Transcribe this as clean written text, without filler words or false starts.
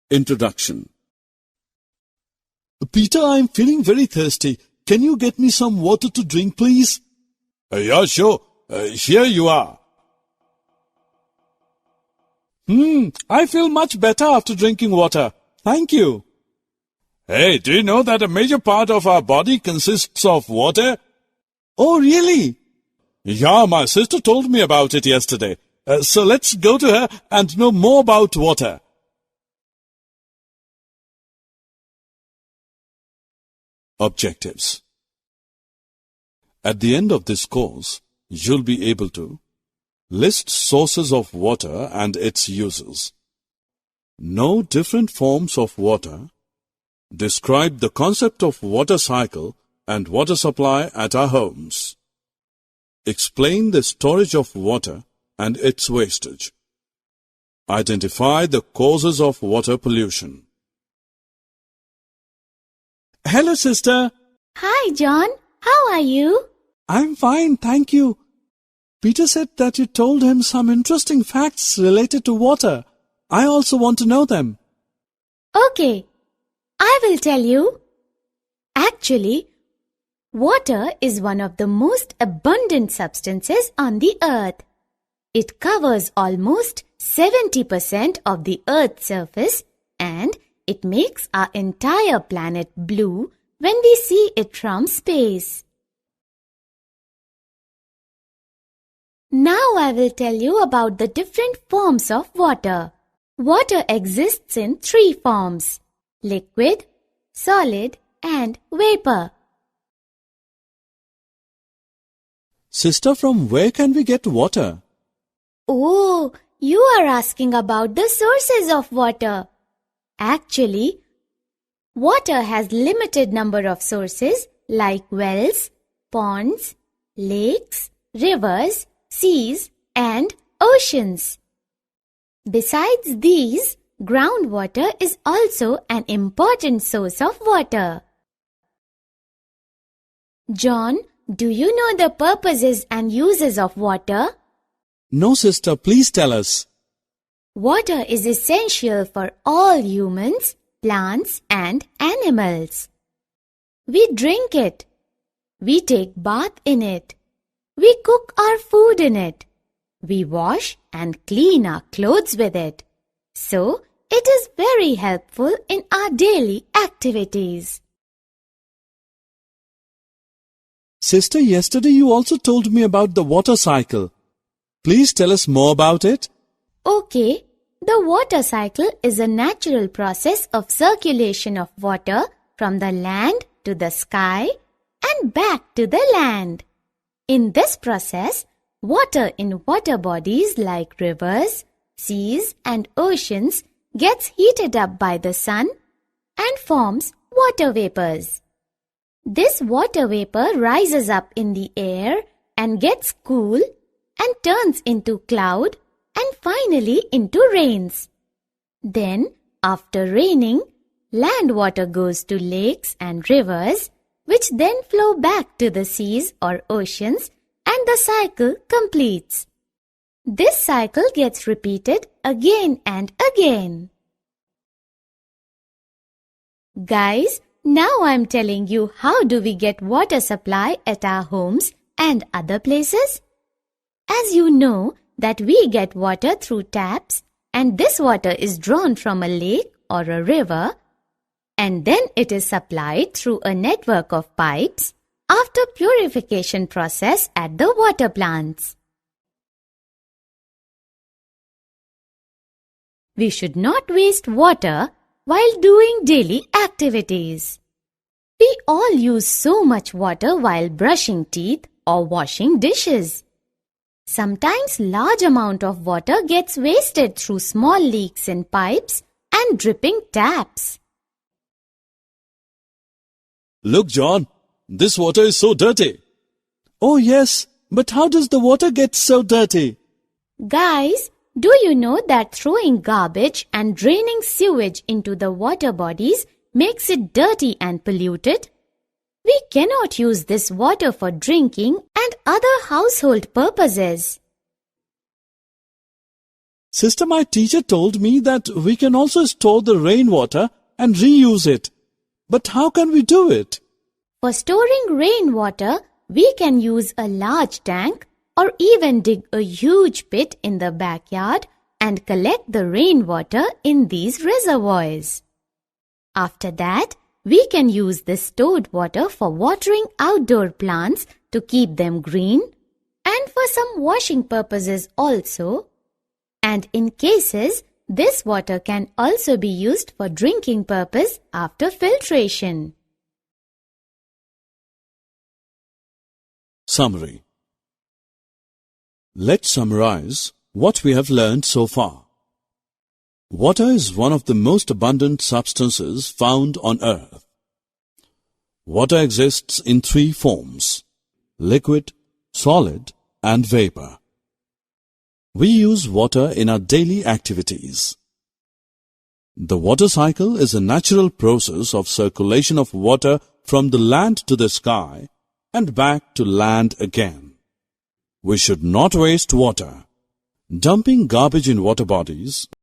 Introduction. Peter, I'm feeling very thirsty. Can you get me some water to drink, please? Yeah, sure. Here you are. I feel much better after drinking water. Thank you. Hey, do you know that a major part of our body consists of water? Oh, really? Yeah, my sister told me about it yesterday. So let's go to her and know more about water. Objectives. At the end of this course, you'll be able to list sources of water and its uses, know different forms of water, describe the concept of water cycle and water supply at our homes, explain the storage of water and its wastage, identify the causes of water pollution. Hello, sister. Hi, John. How are you? I'm fine, thank you. Peter said that you told him some interesting facts related to water. I also want to know them. Okay, I will tell you. Actually, water is one of the most abundant substances on the earth. It covers almost 70% of the Earth's surface and it makes our entire planet blue when we see it from space. Now I will tell you about the different forms of water. Water exists in 3 forms: liquid, solid, and vapor. Sister, from where can we get water? Oh, you are asking about the sources of water. Actually, water has limited number of sources like wells, ponds, lakes, rivers, seas, and oceans. Besides these, groundwater is also an important source of water. John, do you know the purposes and uses of water? No, sister, please tell us. Water is essential for all humans, plants, and animals. We drink it. We take bath in it. We cook our food in it. We wash and clean our clothes with it. So, it is very helpful in our daily activities. Sister, yesterday you also told me about the water cycle. Please tell us more about it. Okay, the water cycle is a natural process of circulation of water from the land to the sky and back to the land. In this process, water in water bodies like rivers, seas, and oceans gets heated up by the sun and forms water vapors. This water vapor rises up in the air and gets cool and turns into cloud and finally into rains. Then, after raining, land water goes to lakes and rivers, which then flow back to the seas or oceans, and the cycle completes. This cycle gets repeated again and again. Guys, now I'm telling you how do we get water supply at our homes and other places. As you know that we get water through taps and this water is drawn from a lake or a river and then it is supplied through a network of pipes after purification process at the water plants. We should not waste water while doing daily activities. We all use so much water while brushing teeth or washing dishes. Sometimes large amount of water gets wasted through small leaks in pipes and dripping taps. Look, John, this water is so dirty. Oh yes, but how does the water get so dirty? Guys, do you know that throwing garbage and draining sewage into the water bodies makes it dirty and polluted? We cannot use this water for drinking and other household purposes. Sister, my teacher told me that we can also store the rainwater and reuse it. But how can we do it? For storing rainwater, we can use a large tank or even dig a huge pit in the backyard and collect the rainwater in these reservoirs. After that, we can use this stored water for watering outdoor plants to keep them green and for some washing purposes also. And in cases, this water can also be used for drinking purpose after filtration. Summary. Let's summarize what we have learned so far. Water is one of the most abundant substances found on earth. Water exists in three forms: liquid, solid, and vapor. We use water in our daily activities. The water cycle is a natural process of circulation of water from the land to the sky and back to land again. We should not waste water. Dumping garbage in water bodies